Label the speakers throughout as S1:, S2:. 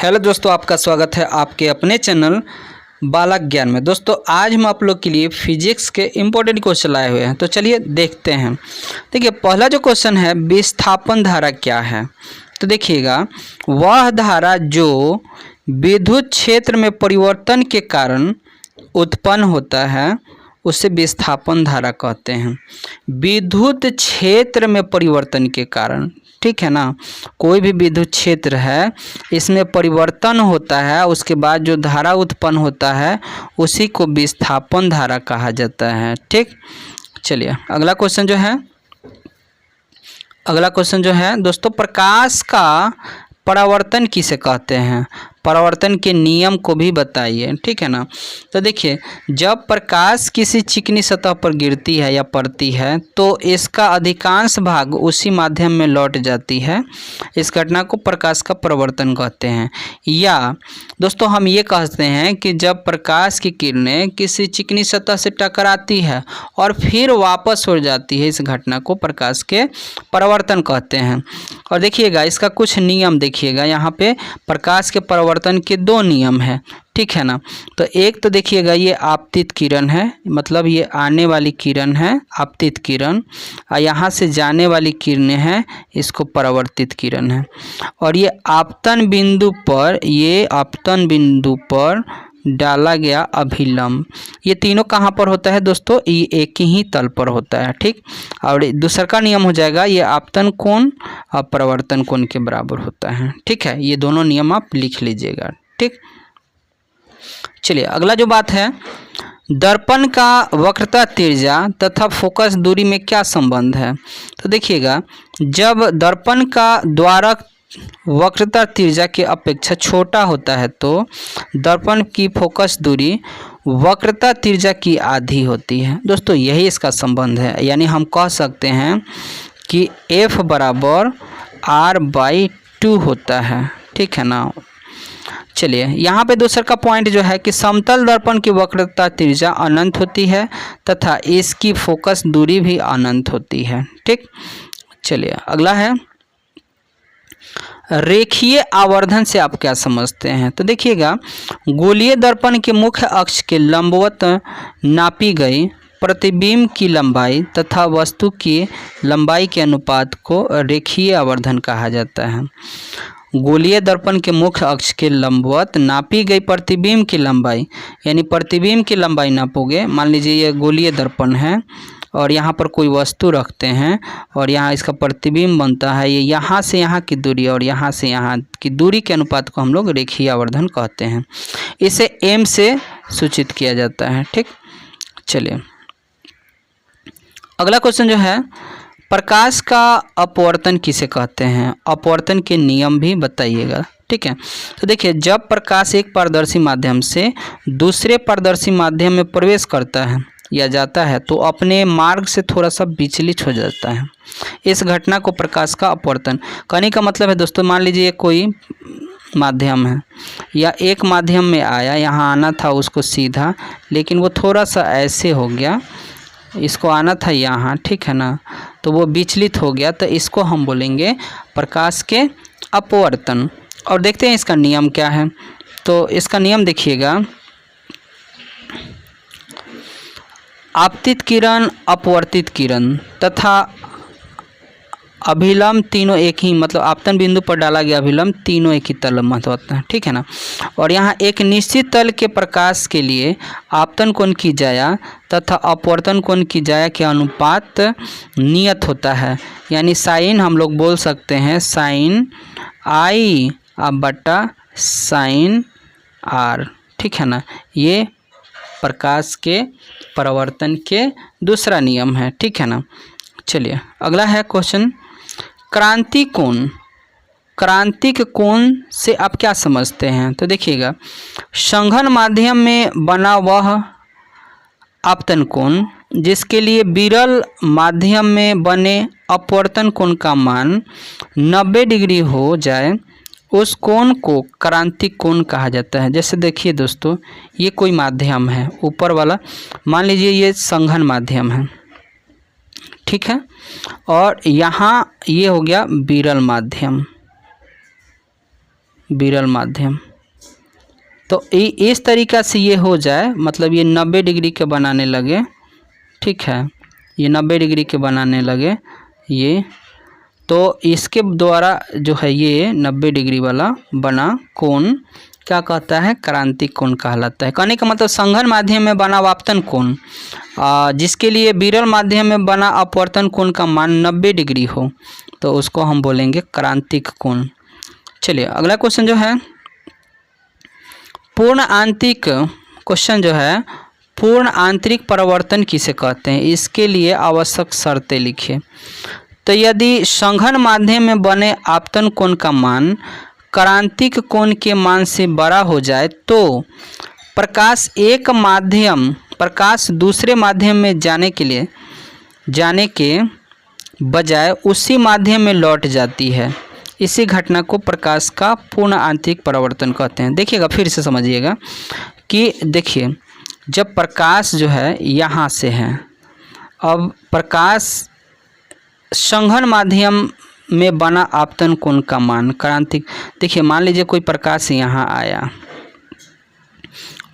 S1: Hello दोस्तों, आपका स्वागत है आपके अपने चैनल बालक ज्ञान में। दोस्तों आज हम आप लोग के लिए फिजिक्स के इम्पोर्टेंट क्वेश्चन लाए हुए हैं, तो चलिए देखते हैं। देखिए पहला जो क्वेश्चन है, विस्थापन धारा क्या है। तो देखिएगा, वह धारा जो विद्युत क्षेत्र में परिवर्तन के कारण उत्पन्न होता है उसे विस्थापन धारा कहते हैं। विद्युत क्षेत्र में परिवर्तन के कारण, ठीक है ना, कोई भी विद्युत क्षेत्र है इसमें परिवर्तन होता है, उसके बाद जो धारा उत्पन्न होता है उसी को विस्थापन धारा कहा जाता है। ठीक, चलिए अगला क्वेश्चन जो है दोस्तों, प्रकाश का परावर्तन किसे कहते हैं। परावर्तन के नियम को भी बताइए, ठीक है ना। तो देखिए, जब प्रकाश किसी चिकनी सतह पर गिरती है या पड़ती है तो इसका अधिकांश भाग उसी माध्यम में लौट जाती है। इस घटना को प्रकाश का परावर्तन कहते हैं। या दोस्तों हम ये कहते हैं कि जब प्रकाश की किरणें किसी चिकनी सतह से टकराती है और फिर वापस उड़ जाती है, इस घटना को प्रकाश के परावर्तन कहते हैं। और देखिएगा इसका कुछ नियम देखिएगा, यहाँ पे प्रकाश के परावर्तन के दो नियम हैं, ठीक है ना। तो एक तो देखिएगा, ये आपतित किरण है, मतलब ये आने वाली किरण है आपतित किरण, और यहाँ से जाने वाली किरणें हैं, इसको परावर्तित किरण है। और ये आपतन बिंदु पर डाला गया अभिलंब, ये तीनों कहाँ पर होता है दोस्तों, ये एक ही तल पर होता है। ठीक, और दूसरा का नियम हो जाएगा, ये आपतन कोण और परावर्तन कोण के बराबर होता है। ठीक है, ये दोनों नियम आप लिख लीजिएगा। ठीक, चलिए अगला जो बात है, दर्पण का वक्रता त्रिज्या तथा फोकस दूरी में क्या संबंध है। तो देखिएगा, जब दर्पण का द्वारक वक्रता त्रिज्या की अपेक्षा छोटा होता है तो दर्पण की फोकस दूरी वक्रता त्रिज्या की आधी होती है। दोस्तों यही इसका संबंध है, यानी हम कह सकते हैं कि F बराबर R/2 होता है, ठीक है ना। चलिए यहाँ पे दूसरा का पॉइंट जो है कि समतल दर्पण की वक्रता त्रिज्या अनंत होती है तथा इसकी फोकस दूरी भी अनंत होती है। ठीक, चलिए अगला है, रेखीय आवर्धन से आप क्या समझते हैं। तो देखिएगा, गोलीय दर्पण के मुख्य अक्ष के लंबवत नापी गई प्रतिबिंब की लंबाई तथा वस्तु की लंबाई के अनुपात को रेखीय आवर्धन कहा जाता है। गोलीय दर्पण के मुख्य अक्ष के लंबवत नापी गई प्रतिबिंब की लंबाई, यानी प्रतिबिंब की लंबाई नापोगे, मान लीजिए ये गोलीय दर्पण है और यहाँ पर कोई वस्तु रखते हैं और यहाँ इसका प्रतिबिंब बनता है, ये यहाँ से यहाँ की दूरी और यहाँ से यहाँ की दूरी के अनुपात को हम लोग रेखीय आवर्धन कहते हैं। इसे m से सूचित किया जाता है। ठीक, चलिए अगला क्वेश्चन जो है, प्रकाश का अपवर्तन किसे कहते हैं। अपवर्तन के नियम भी बताइएगा, ठीक है। तो देखिए, जब प्रकाश एक पारदर्शी माध्यम से दूसरे पारदर्शी माध्यम में प्रवेश करता है या जाता है तो अपने मार्ग से थोड़ा सा विचलित हो जाता है। इस घटना को प्रकाश का अपवर्तन कहने का मतलब है दोस्तों, मान लीजिए कोई माध्यम है या एक माध्यम में आया, यहाँ आना था उसको सीधा, लेकिन वो थोड़ा सा ऐसे हो गया, इसको आना था यहाँ, ठीक है ना, तो वो विचलित हो गया, तो इसको हम बोलेंगे प्रकाश के अपवर्तन। और देखते हैं इसका नियम क्या है। तो इसका नियम देखिएगा, आपतित किरण, अपवर्तित किरण तथा अभिलंब तीनों एक ही, मतलब आपतन बिंदु पर डाला गया अभिलंब तीनों एक ही तल महत्व होता है, ठीक है ना। और यहाँ एक निश्चित तल के प्रकाश के लिए आपतन कोण की ज्या तथा अपवर्तन कोण की ज्या के अनुपात नियत होता है, यानी साइन हम लोग बोल सकते हैं साइन I बटा साइन R, ठीक है ना। ये प्रकाश के परावर्तन के दूसरा नियम है, ठीक है ना। चलिए अगला है क्वेश्चन, क्रांति कोण। क्रांतिक कोण से आप क्या समझते हैं। तो देखिएगा, संघन माध्यम में बना वह आपतन कोण जिसके लिए विरल माध्यम में बने अपवर्तन कोण का मान 90 डिग्री हो जाए, उस कोण को क्रांतिक कोण कहा जाता है। जैसे देखिए दोस्तों, ये कोई माध्यम है ऊपर वाला, मान लीजिए ये संघन माध्यम है, ठीक है, और यहाँ ये हो गया विरल माध्यम, विरल माध्यम। तो इस तरीक़ा से ये हो जाए, मतलब ये 90 डिग्री के बनाने लगे, ठीक है, ये 90 डिग्री के बनाने लगे ये, तो इसके द्वारा जो है ये 90 डिग्री वाला बना कोण क्या कहता है, क्रांतिक कोण कहलाता है। कहने का मतलब संघन माध्यम में बना आपतन कोण जिसके लिए विरल माध्यम में बना अपवर्तन कोण का मान 90 डिग्री हो, तो उसको हम बोलेंगे क्रांतिक कोण। चलिए अगला क्वेश्चन जो है पूर्ण आंतरिक, क्वेश्चन जो है पूर्ण आंतरिक परावर्तन किसे कहते हैं, इसके लिए आवश्यक शर्तें लिखिए। तो यदि संघन माध्यम में बने आपतन कोण का मान क्रांतिक कोण के मान से बड़ा हो जाए तो प्रकाश दूसरे माध्यम में जाने के बजाय उसी माध्यम में लौट जाती है। इसी घटना को प्रकाश का पूर्ण आंतरिक परावर्तन कहते हैं। देखिएगा, फिर से समझिएगा कि देखिए जब प्रकाश जो है यहाँ से है, अब प्रकाश संघन माध्यम में बना आपतन कोण का मान क्रांतिक, देखिए मान लीजिए कोई प्रकाश यहाँ आया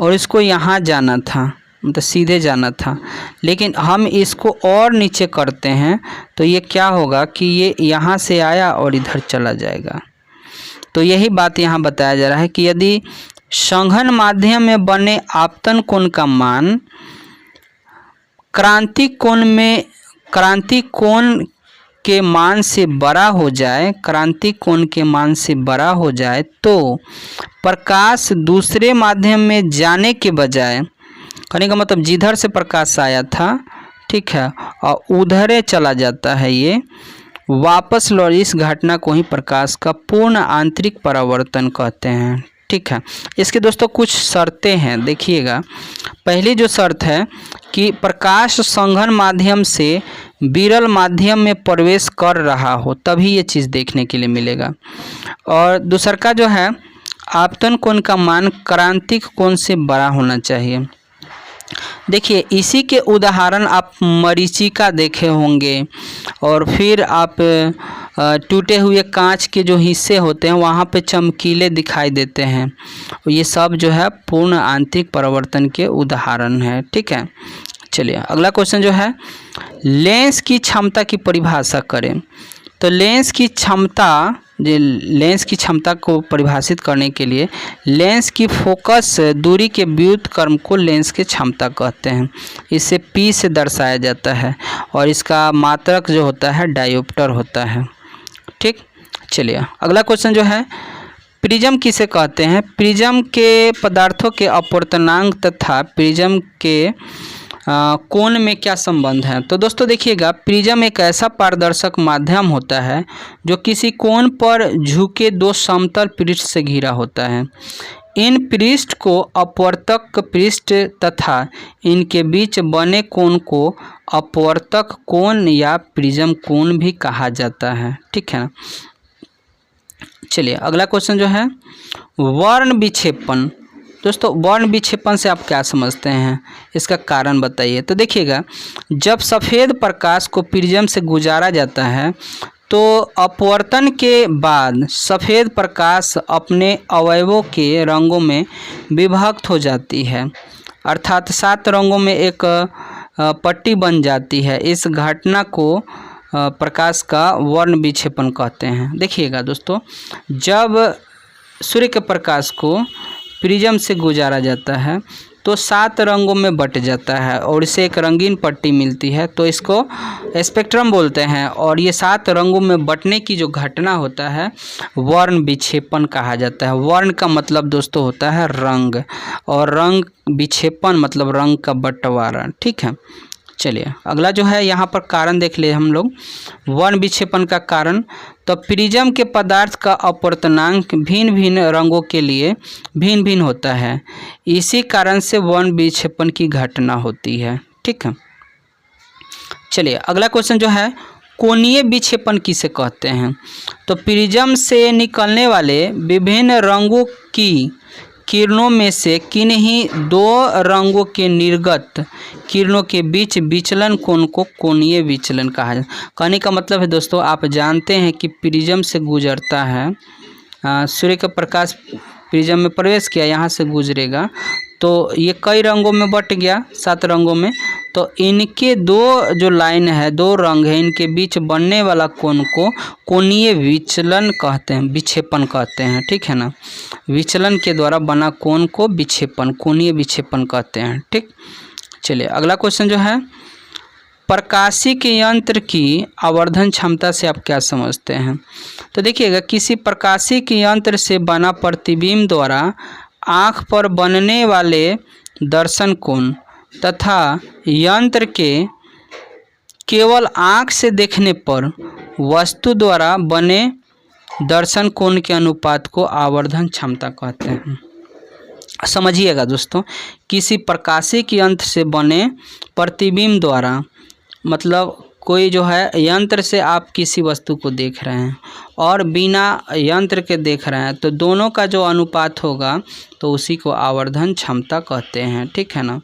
S1: और इसको यहाँ जाना था, मतलब सीधे जाना था, लेकिन हम इसको और नीचे करते हैं तो ये क्या होगा कि ये यहाँ से आया और इधर चला जाएगा। तो यही बात यहाँ बताया जा रहा है कि यदि संघन माध्यम में बने आपतन कोण का मान क्रांतिक कोण के मान से बड़ा हो जाए, क्रांतिक कोण के मान से बड़ा हो जाए तो प्रकाश दूसरे माध्यम में जाने के बजाय, कहने का मतलब जिधर से प्रकाश आया था, ठीक है, और उधरे चला जाता है, ये वापस लौट, इस घटना को ही प्रकाश का पूर्ण आंतरिक परावर्तन कहते हैं। ठीक है, इसके दोस्तों कुछ शर्तें हैं, देखिएगा। पहली जो शर्त है कि प्रकाश संघन माध्यम से विरल माध्यम में प्रवेश कर रहा हो, तभी ये चीज़ देखने के लिए मिलेगा। और दूसरा का जो है आपतन कोण का मान क्रांतिक कोण से बड़ा होना चाहिए। देखिए इसी के उदाहरण आप मरीचिका देखे होंगे, और फिर आप टूटे हुए कांच के जो हिस्से होते हैं वहाँ पे चमकीले दिखाई देते हैं। ये सब जो है पूर्ण आंतरिक परावर्तन के उदाहरण है। ठीक है, चलिए अगला क्वेश्चन जो है लेंस की क्षमता की परिभाषा करें। तो लेंस की क्षमता को परिभाषित करने के लिए लेंस की फोकस दूरी के व्युत्क्रम को लेंस की क्षमता कहते हैं। इसे P से दर्शाया जाता है और इसका मात्रक जो होता है डायोप्टर होता है। ठीक, चलिए अगला क्वेश्चन जो है प्रिज्म किसे कहते हैं। प्रिज्म के पदार्थों के अपवर्तनांक तथा प्रिज्म के कोण में क्या संबंध है। तो दोस्तों देखिएगा, प्रिज्म एक ऐसा पारदर्शक माध्यम होता है जो किसी कोण पर झुके दो समतल पृष्ठ से घिरा होता है। इन पृष्ठ को अपवर्तक पृष्ठ तथा इनके बीच बने कोण को अपवर्तक कोण या प्रिज्म कोण भी कहा जाता है। ठीक है ना, चलिए अगला क्वेश्चन जो है वर्ण विक्षेपण। दोस्तों वर्ण विक्षेपण से आप क्या समझते हैं, इसका कारण बताइए। तो देखिएगा, जब सफ़ेद प्रकाश को प्रिज्म से गुजारा जाता है तो अपवर्तन के बाद सफ़ेद प्रकाश अपने अवयवों के रंगों में विभक्त हो जाती है, अर्थात 7 रंगों में एक पट्टी बन जाती है। इस घटना को प्रकाश का वर्ण विक्षेपण कहते हैं। देखिएगा दोस्तों, जब सूर्य के प्रकाश को प्रिज्म से गुजारा जाता है तो 7 रंगों में बट जाता है और इसे एक रंगीन पट्टी मिलती है, तो इसको स्पेक्ट्रम बोलते हैं। और ये 7 रंगों में बटने की जो घटना होता है वर्ण विक्षेपण कहा जाता है। वर्ण का मतलब दोस्तों होता है रंग, और रंग विक्षेपण मतलब रंग का बंटवारा। ठीक है, चलिए अगला जो है यहाँ पर कारण देख ले हम लोग वर्ण विक्षेपण का कारण। तो प्रिज्म के पदार्थ का अपवर्तनांक भिन्न भिन्न रंगों के लिए भिन्न भिन्न होता है, इसी कारण से वर्ण विक्षेपण की घटना होती है। ठीक है, चलिए अगला क्वेश्चन जो है कोणीय विक्षेपण किसे कहते हैं। तो प्रिज्म से निकलने वाले विभिन्न रंगों की किरणों में से किन्हीं 2 रंगों के निर्गत किरणों के बीच विचलन कोण को कोणीय विचलन कहा जाता है। कहने का मतलब है दोस्तों, आप जानते हैं कि प्रिज्म से गुजरता है सूर्य का प्रकाश प्रिज्म में प्रवेश किया, यहाँ से गुजरेगा तो ये कई रंगों में बट गया, 7 रंगों में। तो इनके दो जो लाइन है, 2 रंग है, इनके बीच बनने वाला कोण को कोणीय विचलन कहते हैं, विक्षेपण कहते हैं, ठीक है ना। विचलन के द्वारा बना कोण को विक्षेपण, कोणीय विक्षेपण कहते हैं, ठीक। चलिए अगला क्वेश्चन जो है, प्रकाशिक यंत्र की आवर्धन क्षमता से आप क्या समझते हैं। तो देखिएगा, किसी प्रकाशिक यंत्र से बना प्रतिबिंब द्वारा आँख पर बनने वाले दर्शन कोण तथा यंत्र के केवल आँख से देखने पर वस्तु द्वारा बने दर्शन कोण के अनुपात को आवर्धन क्षमता कहते हैं। समझिएगा दोस्तों, किसी प्रकाशिक यंत्र से बने प्रतिबिंब द्वारा, मतलब कोई जो है यंत्र से आप किसी वस्तु को देख रहे हैं और बिना यंत्र के देख रहे हैं, तो दोनों का जो अनुपात होगा तो उसी को आवर्धन क्षमता कहते हैं, ठीक है ना।